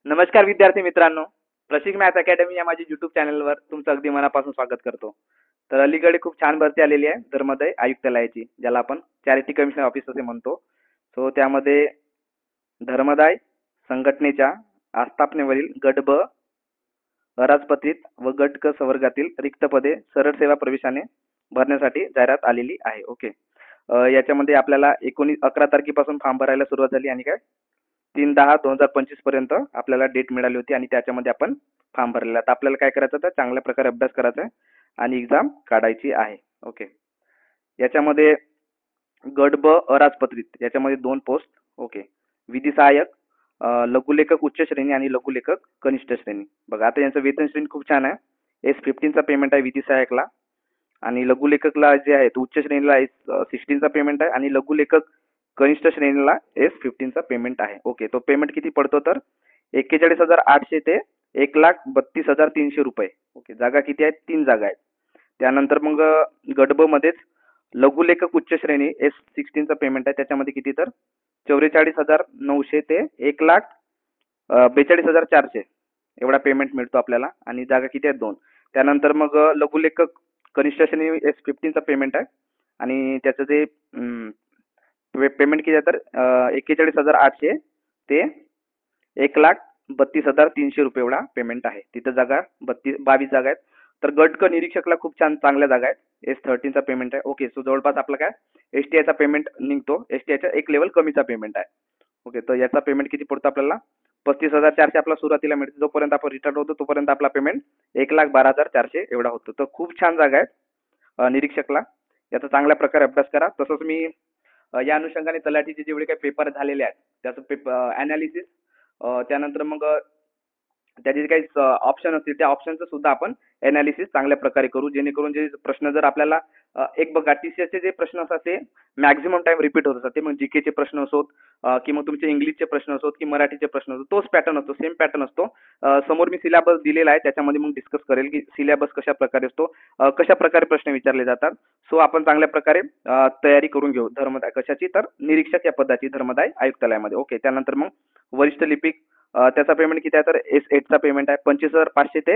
नमस्कार विद्यार्थी मित्रांनो, प्रशिक मॅथ अकॅडमी या माझ्या यूट्यूब चॅनलवर तुमचं अगदी मनापासून स्वागत करतो. तर अलीकडे खूप छान भरती आलेली आहे धर्मोदय आयुक्तालयाची, ज्याला आपण चॅरिटी कमिशन ऑफिस असे म्हणतो. सो त्यामध्ये धर्मदाय संघटनेच्या आस्थापनेवरील गट ब अराजपत्रित व गट क संवर्गातील रिक्त पदे सरळ सेवा प्रवेशाने भरण्यासाठी जाहिरात आलेली आहे. ओके. याच्यामध्ये आपल्याला 11 तारखेपासून फॉर्म भरायला सुरुवात झाली आणि काय 3/10/2025 पर्यंत आपल्याला डेट मिळाली होती आणि त्याच्यामध्ये आपण फॉर्म भरलेला. तर आपल्याला काय करायचं तर चांगल्या प्रकारे अभ्यास करायचा आहे आणि एक्झाम काढायची आहे. ओके. याच्यामध्ये गट ब अराजपत्रित याच्यामध्ये 2 पोस्ट. ओके. विधी सहाय्यक लघुलेखक उच्च श्रेणी आणि लघुलेखक कनिष्ठ श्रेणी. बघा आता यांचं वेतन श्रेणी खूप छान आहे. S15 चा पेमेंट आहे विधी सहाय्यकला आणि लघुलेखकला जे आहे उच्च श्रेणीला S16 चा पेमेंट आहे आणि लघुलेखक कनिष्ठ श्रेणीला S15 चा पेमेंट आहे. ओके. तो पेमेंट किती पडतो तर 41,800 ते 1,32,300 रुपये. ओके. जागा किती आहेत? 3 जागा आहेत. त्यानंतर मग गट ब मध्येच लघुलेखक उच्च श्रेणी S16 चा पेमेंट आहे. त्याच्यामध्ये किती तर 44,900 ते 1,42,400 एवढा पेमेंट मिळतो आपल्याला आणि जागा किती आहेत? 2. त्यानंतर मग लघुलेखक कनिष्ठ श्रेणी S15 चा पेमेंट आहे आणि त्याचं जे पेमेंट किती आहे तर 41,800 ते 1,32,300 रुपये एवढा पेमेंट आहे. तिथं जागा 22 जागा आहेत. तर गट क निरीक्षकला खूप चांगल्या जागा आहेत. S13 चा पेमेंट आहे. ओके. सो जवळपास आपला काय STI चा पेमेंट निघतो. STI चा एक लेवल कमीचा पेमेंट आहे. ओके. तर याचा पेमेंट किती पडतो आपल्याला 35,400 आपला सुरुवातीला मिळते. जोपर्यंत आपण रिटायर्ड होतो तोपर्यंत आपला पेमेंट 1,12,400 एवढा होतो. तर खूप छान जागा आहेत निरीक्षकला. याचा चांगल्या प्रकारे अभ्यास करा. तसंच मी या अनुषंगाने तलाठीचे जेवढे काही पेपर झालेले आहेत त्याचं अनालिसिस त्यानंतर मग त्याचे काही ऑप्शन असतील त्या ऑप्शनचं सुद्धा आपण एनालिसिस चांगल्या प्रकारे करू, जेणेकरून जे प्रश्न जर आपल्याला एक बघा TCSचे जे प्रश्न असतात ते मॅक्झिमम टाइम रिपीट होत असतात. ते मग जीकेचे प्रश्न असोत की मग तुमचे इंग्लिशचे प्रश्न असोत की मराठीचे प्रश्न असोत, तोच पॅटर्न असतो, सेम पॅटर्न असतो. समोर मी सिलेबस दिलेला आहे, त्याच्यामध्ये मग डिस्कस करेल की सिलेबस कशा प्रकारे असतो, कशा प्रकारे प्रश्न विचारले जातात. सो आपण चांगल्या प्रकारे तयारी करून घेऊ धर्मदाय कशाची तर निरीक्षक या पदाची धर्मदाय आयुक्तालयामध्ये. ओके. त्यानंतर मग वरिष्ठ लिपिक त्याचा पेमेंट किती आहे तर S8 चा पेमेंट आहे 25,500 ते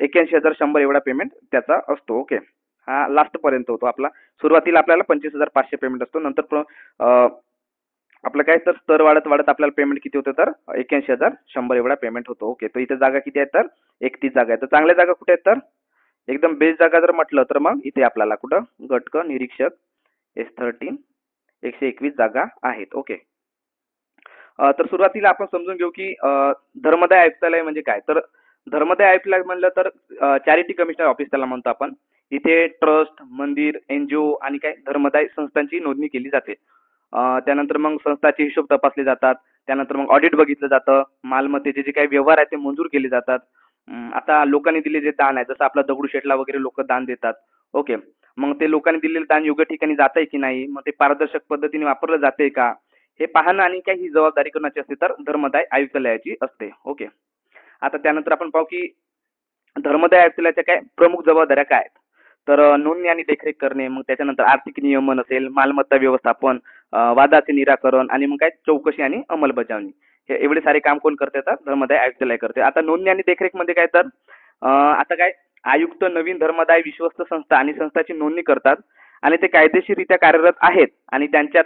81,100 एवढा पेमेंट त्याचा असतो. ओके. हा लास्ट पर्यंत होतो आपला. सुरुवातीला आपल्याला 25,500 पेमेंट असतो. नंतर आपलं काय तर स्तर वाढत वाढत आपल्याला पेमेंट किती होतं तर 81,100 एवढा पेमेंट होतो. ओके. तर इथे जागा किती आहेत तर 31 जागा आहेत. तर चांगल्या जागा कुठे आहेत तर एकदम बेस्ट जागा जर म्हटलं तर मग इथे आपल्याला कुठं गट क निरीक्षक S13 121 जागा आहेत. ओके. तर सुरुवातीला आपण समजून घेऊ की धर्मदाय आयुक्तालय म्हणजे काय. तर धर्मदाय आयुक्तालय म्हणलं तर चॅरिटी कमिशनर ऑफिस त्याला म्हणतो आपण. इथे ट्रस्ट, मंदिर, NGO आणि काय धर्मदाय संस्थांची नोंदणी केली जाते. त्यानंतर मग संस्थाचे हिशोब तपासले जातात. त्यानंतर मग ऑडिट बघितलं जातं. मालमत्तेचे जे काही व्यवहार आहेत ते मंजूर केले जातात. आता लोकांनी दिलेले दान आहे, जसं आपला दगडूशेठला वगैरे लोक दान देतात. ओके. मग ते लोकांनी दिलेलं दान योग्य ठिकाणी जातंय की नाही, मग ते पारदर्शक पद्धतीने वापरलं जाते का, हे पाहणं आणि काही जबाबदारी कोणाची असते तर धर्मदाय आयुक्तालयाची असते. ओके. आता त्यानंतर आपण पाहू की धर्मदाय आयुक्तालयाच्या काय प्रमुख जबाबदाऱ्या काय आहेत. तर नोंदणी आणि देखरेख करणे, मग त्याच्यानंतर आर्थिक नियमन असेल, मालमत्ता व्यवस्थापन, वादाचे निराकरण आणि मग काय चौकशी आणि अंमलबजावणी. हे एवढे सारे काम कोण करते तर धर्मदाय आयुक्तालय करते. आता नोंदणी आणि देखरेख मध्ये काय तर आता काय आयुक्त नवीन धर्मदाय विश्वस्त संस्था आणि संस्थाची नोंदणी करतात आणि ते कायदेशीररित्या कार्यरत आहेत आणि त्यांच्यात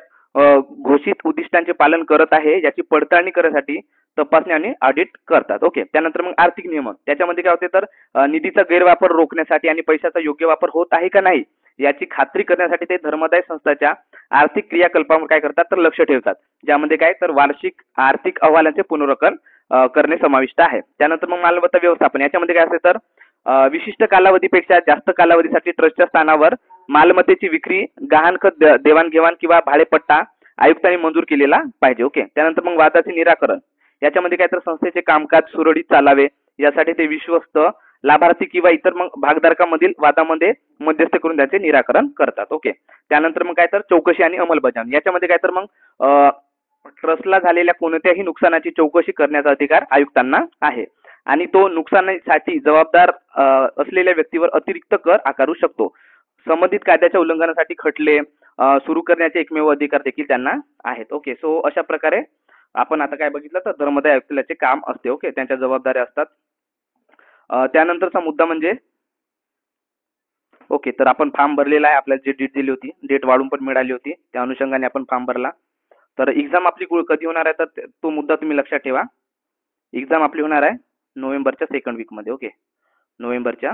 घोषित उद्दिष्टांचे पालन करत आहे याची पडताळणी करण्यासाठी तपासणी आणि ऑडिट करतात. ओके. त्यानंतर मग आर्थिक नियमन, त्याच्यामध्ये काय होते तर निधीचा गैरवापर रोखण्यासाठी आणि पैशाचा योग्य वापर होत आहे का नाही याची खात्री करण्यासाठी ते धर्मदाय संस्थाच्या आर्थिक क्रियाकल्पावर काय करतात तर लक्ष ठेवतात, ज्यामध्ये काय तर वार्षिक आर्थिक अहवालांचे पुनरावलोकन करणे समाविष्ट आहे. त्यानंतर मग मालमत्ता व्यवस्थापन, याच्यामध्ये काय असते तर विशिष्ट कालावधीपेक्षा जास्त कालावधीसाठी ट्रस्टच्या स्थानावर मालमत्तेची विक्री, गहाणखत देवाणघेवाण किंवा भाडेपट्टा आयुक्तांनी मंजूर केलेला पाहिजे. ओके. त्यानंतर मग वादाचे निराकरण, याच्यामध्ये काय तर संस्थेचे कामकाज सुरळीत चालावे यासाठी ते विश्वस्त, लाभार्थी किंवा इतर मग भागधारकांमधील वादामध्ये मध्यस्थ करून त्याचे निराकरण करतात. ओके. त्यानंतर मग काय तर चौकशी आणि अंमलबजावणी, याच्यामध्ये काय तर मग ट्रस्टला झालेल्या कोणत्याही नुकसानाची चौकशी करण्याचा अधिकार आयुक्तांना आहे आणि तो नुकसानासाठी जबाबदार असलेल्या व्यक्तीवर अतिरिक्त कर आकारू शकतो. संबंधित कायद्याच्या उल्लंघनासाठी खटले सुरू करण्याचे एकमेव अधिकार देखील त्यांना आहेत. ओके. सो अशा प्रकारे आपण आता काय बघितलं तर धर्मदाय आयुक्तालयाचे काम असते. ओके, त्यांच्या जबाबदाऱ्या असतात. त्यानंतरचा मुद्दा म्हणजे ओके, तर आपण फॉर्म भरलेला आहे. आपल्याला जी डेट दिली होती, डेट वाढून पण मिळाली होती. त्या अनुषंगाने आपण फॉर्म भरला. तर एक्झाम आपली कधी होणार आहे, तर तो मुद्दा तुम्ही लक्षात ठेवा. एक्झाम आपली होणार आहे नोव्हेंबरच्या सेकंड वीकमध्ये. ओके, नोव्हेंबरच्या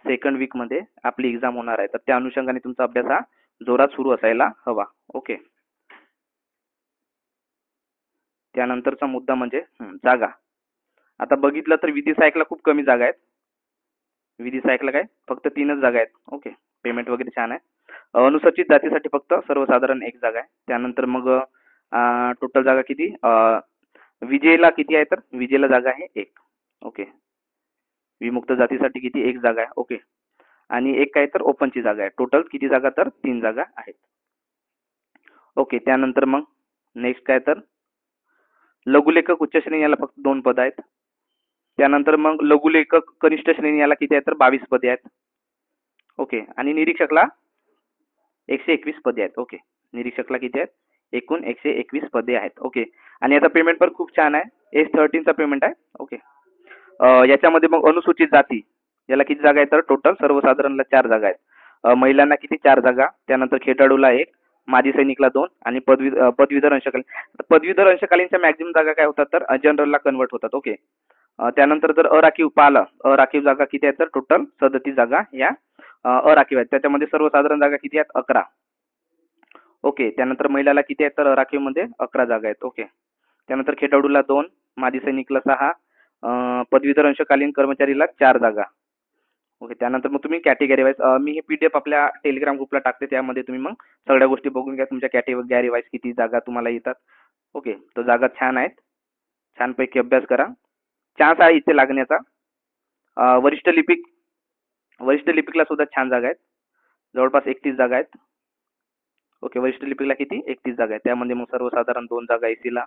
सेकंड वीकमध्ये आपली एक्झाम होणार आहे. तर त्या अनुषंगाने तुमचा अभ्यास हा जोरात सुरू असायला हवा. ओके, त्यानंतरचा मुद्दा म्हणजे जागा. आता बघितलं तर विधी सहायकला खूप कमी जागा आहेत. विधी सहायकला काय फक्त 3च जागा आहेत. ओके, पेमेंट वगैरे छान आहे. अनुसूचित जातीसाठी फक्त सर्वसाधारण एक जागा आहे. त्यानंतर मग टोटल जागा किती, विजेला किती आहे, तर विजेला जागा आहे एक. ओके, विमुक्त जातीसाठी किती, एक जागा आहे. ओके, आणि एक काय तर ओपनची जागा आहे. टोटल किती जागा, तर 3 जागा आहेत. ओके, त्यानंतर मग नेक्स्ट काय तर लघुलेखक उच्च श्रेणी याला फक्त 2 पद आहेत. त्यानंतर मग लघुलेखक कनिष्ठ श्रेणी याला किती आहेत, तर 22 पदे आहेत. ओके, आणि निरीक्षकला 121 पदे आहेत. ओके, निरीक्षकला किती आहेत, एकूण 121 पदे आहेत. ओके, आणि याचा पेमेंट पण खूप छान आहे. S13चा पेमेंट आहे. ओके, याच्यामध्ये मग अनुसूचित जाती याला किती जागा आहेत, तर टोटल सर्वसाधारणला 4 जागा आहेत. महिलांना किती, 4 जागा. त्यानंतर खेळाडूला 1, माजी सैनिकला 2, आणि पदवीधर अंशकालीन. पदवीधर अंशकालीनच्या मॅक्झिमम जागा काय होतात, तर जनरलला कन्वर्ट होतात. ओके, त्यानंतर जर अराखीव पाहिलं, अराखीव जागा किती आहेत, तर टोटल 37 जागा या अराखीव आहेत. त्याच्यामध्ये सर्वसाधारण जागा किती आहेत, 11. ओके, त्यानंतर महिलाला किती आहेत, तर राखीवमध्ये 11 जागा आहेत. ओके, त्यानंतर खेळाडूला 2, माजी सैनिकला 6, पदवीधर अंशकालीन कर्मचारीला 4 जागा. ओके, त्यानंतर मग तुम्ही कॅटेगरी वाईज मी हे PDF आपल्या टेलिग्राम ग्रुपला टाकते. त्यामध्ये तुम्ही मग सगळ्या गोष्टी बघून घ्या. तुमच्या कॅटेगरी वाईज किती जागा तुम्हाला येतात. ओके, तर जागा छान आहेत. छानपैकी अभ्यास करा. चान्स आहे इथे लागण्याचा. वरिष्ठ लिपिक, वरिष्ठ लिपिकला सुद्धा छान जागा आहेत. जवळपास 31 जागा आहेत. ओके, वरिष्ठ लिपिकला किती, 31 जागा आहेत. त्यामध्ये मग सर्वसाधारण 2 जागा एसीला,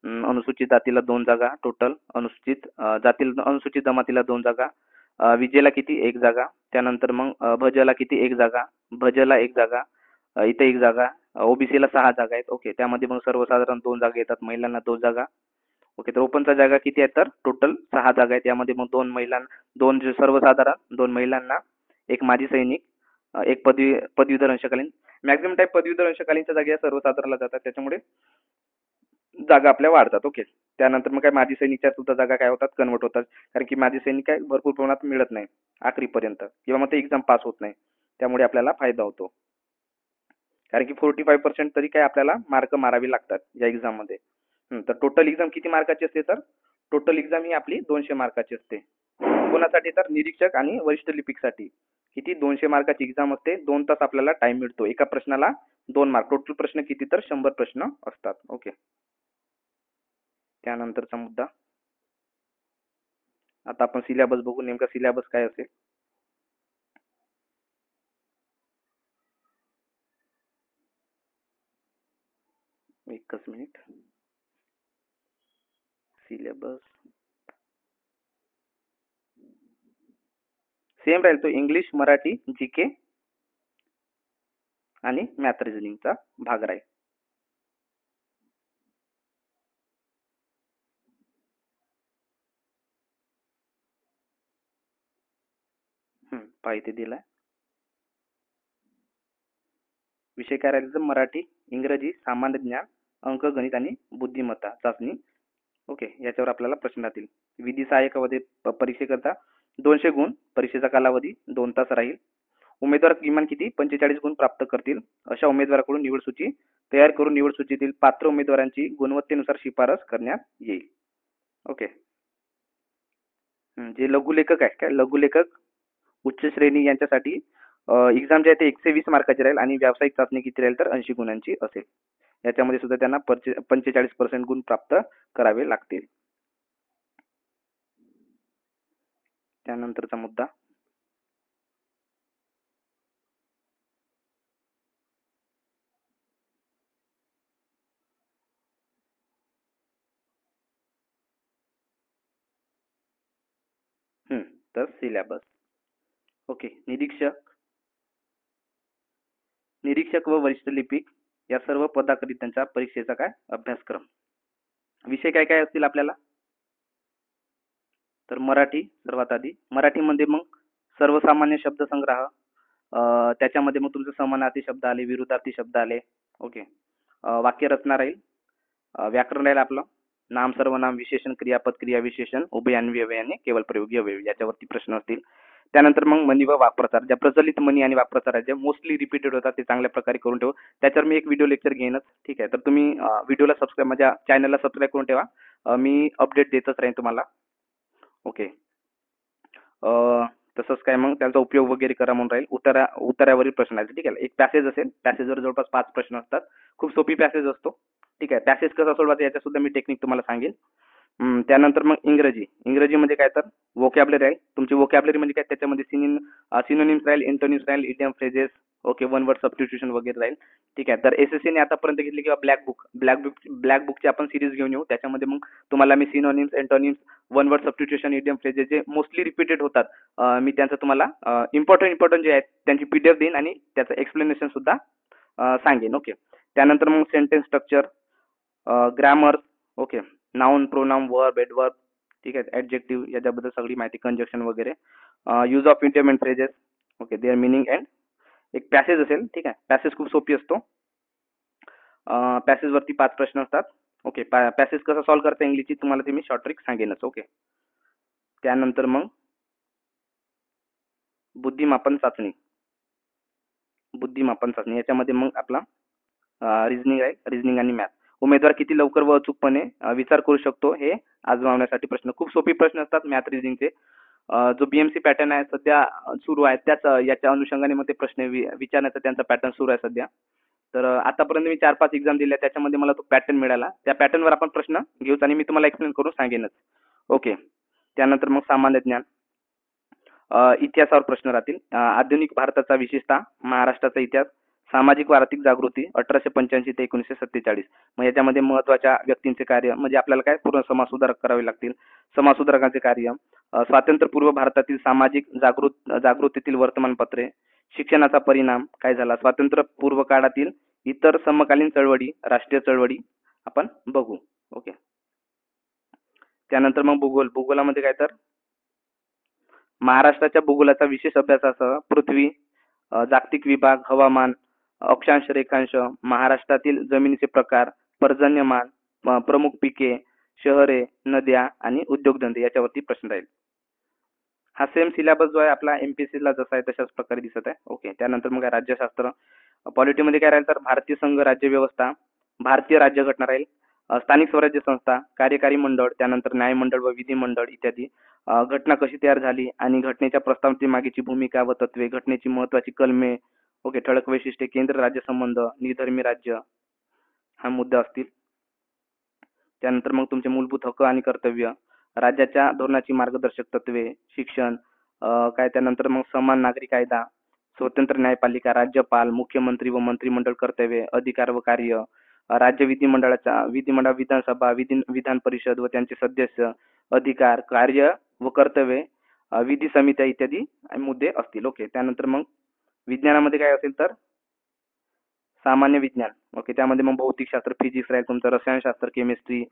अनुसूचित जातीला 2 जागा टोटल, अनुसूचित जातीला, अनुसूचित जमातीला 2 जागा, विजेला किती, 1 जागा. त्यानंतर मग भजला किती, 1 जागा, भजला 1 जागा, इथे 1 जागा, ओबीसीला 6 जागा आहेत. ओके, त्यामध्ये मग सर्वसाधारण 2 जागा येतात, महिलांना 2 जागा. ओके, तर ओपनच्या जागा किती आहेत, तर टोटल 6 जागा आहेत. यामध्ये मग 2 महिलांना, 2 सर्वसाधारण, 2 महिलांना, एक माजी सैनिक, एक पदवीधर अंशकालीन. मॅक्झिमम टाईप पदवीधर अंशकालीनच्या जागा या सर्वसाधारणला जातात. त्याच्यामुळे जागा आपल्या वाढतात. ओके, त्यानंतर मग काय माजी सैनिकच्या सुद्धा जागा काय होतात, कन्वर्ट होतात. कारण की माजी सैनिक काय भरपूर प्रमाणात मिळत नाही आखरीपर्यंत, किंवा मग ते एक्झाम पास होत नाही. त्यामुळे आपल्याला फायदा होतो. कारण की 45% तरी काय आपल्याला मार्क मारावे लागतात या एक्झाममध्ये. तर टोटल एक्झाम किती मार्काची असते, तर टोटल एक्झाम ही आपली 200 मार्काची असते. कोणासाठी, तर निरीक्षक आणि वरिष्ठ लिपिकसाठी किती, 200 मार्काची एक्झाम असते. 2 तास आपल्याला टाइम मिळतो. एका प्रश्नाला 2 मार्क. टोटल प्रश्न किती, तर 100 प्रश्न असतात. ओके, त्यानंतरचा मुद्दा, आता आपण सिलेबस बघू. नेमका सिलेबस काय असेल. एकच मिनिट. सिलेबस सेम राहील. तो इंग्लिश, मराठी, जीके आणि मॅथ रिझनिंगचा भाग राहील. पहा इथे दिलाय. विषय काय राहील, तर मराठी, इंग्रजी, सामान्य ज्ञान, अंकगणित आणि बुद्धिमत्ता चाचणी. ओके, याच्यावर आपल्याला प्रश्न राहतील. विधी सहाय्यकामध्ये परीक्षेकरता 200 गुण. परीक्षेचा कालावधी 2 तास राहील. उमेदवार किमान किती, 45 गुण प्राप्त करतील. अशा उमेदवाराकडून निवड सूची तयार करून निवड सूचीतील पात्र उमेदवारांची गुणवत्तेनुसार शिफारस करण्यात येईल. ओके, जे लघुलेखक आहे, काय लघुलेखक उच्च श्रेणी यांच्यासाठी एक्झाम जे आहे ते 120 मार्काची राहील, आणि व्यावसायिक चाचणी किती राहील, तर 80 गुणांची असेल. याच्यामध्ये सुद्धा त्यांना 45% गुण प्राप्त करावे लागतील. त्यानंतरचा मुद्दा, तर सिलेबस. ओके, निरीक्षक व वरिष्ठ लिपिक या सर्व पदाकरितांच्या परीक्षेचा काय अभ्यासक्रम. विषय काय काय असतील आपल्याला, तर मराठी सर्वात आधी. मराठीमध्ये मग सर्वसामान्य शब्दसंग्रह, त्याच्यामध्ये मग तुमचे समानार्थी शब्द आले, विरुद्धार्थी शब्द आले. ओके. वाक्यरचना राहील, व्याकरण राहील आपलं, नाम सर्वनाम विशेषण क्रियापद क्रियाविशेषण उभयान्वी अव्ययाने केवळ प्रयोगी अवयवी याच्यावरती प्रश्न असतील. त्यानंतर मग म्हणी व वाक्प्रचार, ज्या प्रचलित म्हणी आणि वाक्प्रचार आहेत, ज्या मोस्टली रिपीटेड होतात ते चांगल्या प्रकारे करून ठेवा. त्याच्यावर मी एक व्हिडिओ लेक्चर घेईनच. ठीक आहे, तर तुम्ही व्हिडिओला सबस्क्राईब, माझ्या चॅनलला सबस्क्राईब करून ठेवा. मी अपडेट देतच राहीन तुम्हाला. ओके. तसंच काय मग त्यांचा उपयोग वगैरे करा म्हणून राहील. उत्तरावरील प्रश्न आहेत. ठीक आहे, एक पॅसेज असेल, पॅसेजवर जवळपास 5 प्रश्न असतात. खूप सोपी पॅसेज असतो. ठीक आहे, पॅसेज कसा सोडवायचा याचा सुद्धा मी टेक्निक तुम्हाला सांगेन. त्यानंतर मग इंग्रजीमध्ये काय तर वोकॅब्युलरी आहे. तुमची वोकॅब्युलरी म्हणजे काय, त्याच्यामध्ये सिनोनिम्स राहील, एंटोनिम्स राहील, idiom phrases, okay, one word substitution वगैरे राहील. ठीक आहे, तर एसएससीने आतापर्यंत घेतली किंवा ब्लॅक बुकची आपण सिरीज घेऊन येऊ. त्याच्यामध्ये मग तुम्हाला मी synonyms, antonyms, one word substitution, idiom phrases जे मोस्टली रिपीटेड होतात, मी त्यांचं तुम्हाला इम्पॉर्टंट जे आहेत त्यांची पीडीएफ देईन आणि त्याचं एक्सप्लेनेशन सुद्धा सांगेन. ओके. त्यानंतर मग sentence structure, grammar, okay, noun, pronoun, verb, adverb, ठीक आहे, ऍडजेक्टिव्ह याच्याबद्दल सगळी माहिती, कंजक्शन वगैरे, use of idiom and phrases, okay, their meaning and एक पॅसेज असेल. ठीक आहे, पॅसेज खूप सोपी असतो. पॅसेजवरती 5 प्रश्न असतात. ओके. पॅसेज कसा सॉल्व्ह करता इंग्लिशची तुम्हाला ते मी शॉर्ट ट्रिक सांगेनच. ओके. त्यानंतर मग बुद्धिमापन चाचणी याच्यामध्ये मग आपला रिझनिंग आहे, रिझनिंग आणि मॅथ. उमेदवार किती लवकर व अचूकपणे विचार करू शकतो हे आजमावण्यासाठी प्रश्न. खूप सोपे प्रश्न असतात मॅथ रिझनिंगचे. जो बीएमसी पॅटर्न आहे सध्या सुरू आहे, त्याच याच्या अनुषंगाने मग ते प्रश्न विचारण्याचा त्यांचा पॅटर्न सुरू आहे सध्या. तर आतापर्यंत मी 4-5 एक्झाम दिल्या, त्याच्यामध्ये मला तो पॅटर्न मिळाला. त्या पॅटर्नवर आपण प्रश्न घेऊच आणि मी तुम्हाला एक्सप्लेन करून सांगेनच. ओके. त्यानंतर मग सामान्य ज्ञान, इतिहासावर प्रश्न राहतील. आधुनिक भारताचा, विशेषतः महाराष्ट्राचा इतिहास, सामाजिक व आर्थिक जागृती 1885 ते 1947. मग याच्यामध्ये महत्वाच्या व्यक्तींचे कार्य, म्हणजे आपल्याला काय पूर्ण समाजसुधारक करावे लागतील. समाजसुधारकांचे कार्य, स्वातंत्र्यपूर्व भारतातील सामाजिक जागृतीतील वर्तमानपत्रे, शिक्षणाचा परिणाम काय झाला, स्वातंत्र्यपूर्व काळातील इतर समकालीन चळवळी, राष्ट्रीय चळवळी आपण बघू. ओके. त्यानंतर मग भूगोलामध्ये काय तर महाराष्ट्राच्या भूगोलाचा विशेष अभ्यासासह पृथ्वी, जागतिक विभाग, हवामान, अक्षांश, रेखांश, महाराष्ट्रातील जमिनीचे प्रकार, पर्जन्यमान, प्रमुख पिके, शहरे, नद्या आणि उद्योगधंदे याच्यावरती प्रश्न राहील. हा सेम सिलेबस जो आहे आपला एमपीएससी ला जसा आहे तशाच प्रकारे दिसत आहे. ओके. त्यानंतर मग राज्यशास्त्र, पॉलिटीमध्ये काय राहील तर भारतीय संघ राज्य व्यवस्था, भारतीय राज्यघटना राहील, स्थानिक स्वराज्य संस्था, कार्यकारी मंडळ, त्यानंतर न्यायमंडळ व विधिमंडळ इत्यादी, घटना कशी तयार झाली आणि घटनेच्या प्रस्तावनेची मागीची भूमिका व तत्वे, घटनेची महत्वाची कलमे, ओके, ठळक वैशिष्ट्ये, केंद्र राज्य संबंध, निधर्मी राज्य हा मुद्दा असतील. त्यानंतर मग तुमचे मूलभूत हक्क आणि कर्तव्य, राज्याच्या धोरणाची मार्गदर्शक तत्वे, शिक्षण, काय त्यानंतर मग समान नागरी कायदा, स्वतंत्र न्यायपालिका, राज्यपाल, मुख्यमंत्री व मंत्रिमंडळ कर्तव्ये, अधिकार व कार्य, राज्य विधिमंडळ, विधानसभा, विधान परिषद व त्यांचे सदस्य, अधिकार, कार्य व कर्तव्ये, विधी समित्या इत्यादी मुद्दे असतील. ओके. त्यानंतर मग विज्ञानामध्ये काय असेल तर सामान्य विज्ञान, ओके, त्यामध्ये मग भौतिकशास्त्र, फिजिक्स राहील तुमचं, रसायनशास्त्र, केमिस्ट्री,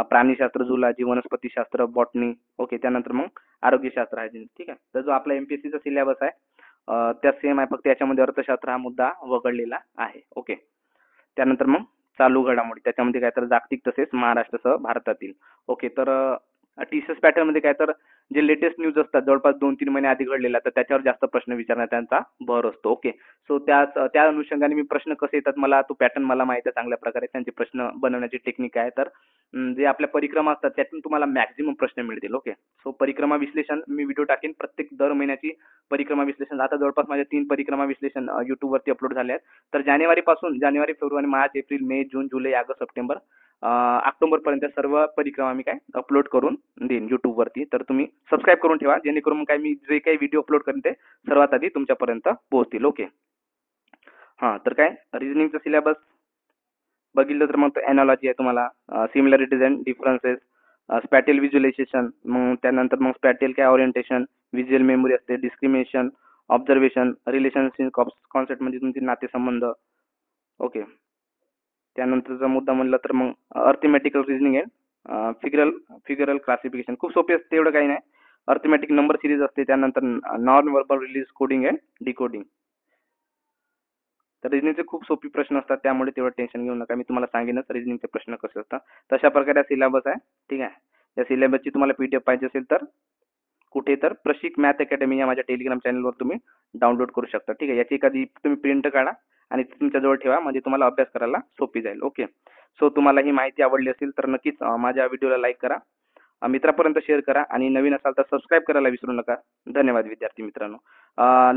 प्राणीशास्त्र, झुलॉजी, वनस्पतीशास्त्र, बॉटनी. ओके. त्यानंतर मग आरोग्यशास्त्र आहे. ठीक आहे. तर जो आपला एमपीएससीचा सिलेबस आहे त्या सेम आहे, फक्त याच्यामध्ये अर्थशास्त्र हा मुद्दा वगळलेला आहे. ओके. त्यानंतर मग चालू घडामोडी, त्याच्यामध्ये काय तर जागतिक तसेच महाराष्ट्रासह भारतातील. ओके. तर टीसीएस पॅटर्न मध्ये काय तर जे लेटेस्ट न्यूज असतात जवळपास 2-3 महिने आधी घडलेला, तर त्याच्यावर जास्त प्रश्न विचारण्यात त्यांचा भर असतो. ओके. सो त्या अनुषंगाने मी प्रश्न कसे येतात मला तो पॅटर्न मला माहिती आहे चांगल्या प्रकारे, त्यांचे प्रश्न बनवण्याची टेक्निक आहे. तर जे आपल्या परिक्रमा असतात त्यातून तुम्हाला मॅक्झिमम प्रश्न मिळतील. ओके. सो परिक्रमा विश्लेषण मी व्हिडिओ टाकेन प्रत्येक दर महिन्याची. परिक्रमा विश्लेषण आता जवळपास माझे 3 परिक्रमा विश्लेषण युट्यूबवरती अपलोड झाले आहेत. तर जानेवारी, फेब्रुवारी, मार्च, एप्रिल, मे, जून, जुलै, ऑगस्ट, सप्टेंबर, ऑक्टोबर पर्यंत सर्व परिक्रमा मी काय अपलोड करून देईन YouTube वरती. तर तुम्ही सबस्क्राईब करून ठेवा, जेणेकरून काय मी जे काही व्हिडिओ अपलोड करेन ते सर्वात आधी तुमच्यापर्यंत पोहोचतील. ओके. हां, तर काय रिझनिंगचा सिलेबस बघितलं तर मग एनालॉजी आहे तुम्हाला, सिमिलॅरिटीज अँड डिफरन्सेस, स्पॅटियल व्हिज्युअलायझेशन, मग त्यानंतर मग स्पॅटियल काय ओरिएंटेशन, व्हिज्युअल मेमरी असते, डिस्क्रिमिनेशन, ऑब्झर्वेशन, रिलेशनशिप कॉन्सेप्ट म्हणजे तुमचे नातेसंबंध. ओके. त्यानंतरचा मुद्दा म्हणलं तर मग अर्थमॅटिकल रिझनिंग आहे, फिगरल क्लासिफिकेशन खूप सोपी असते, एवढं काही नाही. अर्थमॅटिक नंबर सिरीज असते, त्यानंतर non verbal release coding and decoding. तर रिझनिंगचे खूप सोपे प्रश्न असतात, त्यामुळे तेवढं टेन्शन घेऊ नका. मी तुम्हाला सांगेनच रिझनिंगचे प्रश्न कसे असतात. तशा प्रकारे सिलेबस आहे, ठीक आहे. या सिलेबसची तुम्हाला पीडीएफ पाहिजे असेल तर कुठे तर प्रशिक मॅथ अकॅडमी या माझ्या टेलिग्राम चॅनलवर तुम्ही डाउनलोड करू शकता, ठीक आहे. याची एखादी तुम्ही प्रिंट काढा आणि ती तुमच्याजवळ ठेवा, म्हणजे तुम्हाला अभ्यास करायला सोपी जाईल. ओके. सो तुम्हाला ही माहिती आवडली असेल तर नक्कीच माझ्या व्हिडिओला लाईक करा, मित्रापर्यंत शेअर करा आणि नवीन असाल तर सबस्क्राईब करायला विसरू नका. धन्यवाद विद्यार्थी मित्रांनो.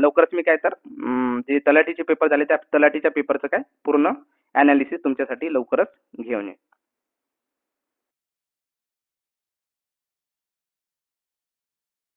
लवकरच मी काय तर जे तलाठीचे पेपर झाले त्या तलाठीच्या पेपरचं काय पूर्ण ॲनालिसिस तुमच्यासाठी लवकरच घेऊन येईन.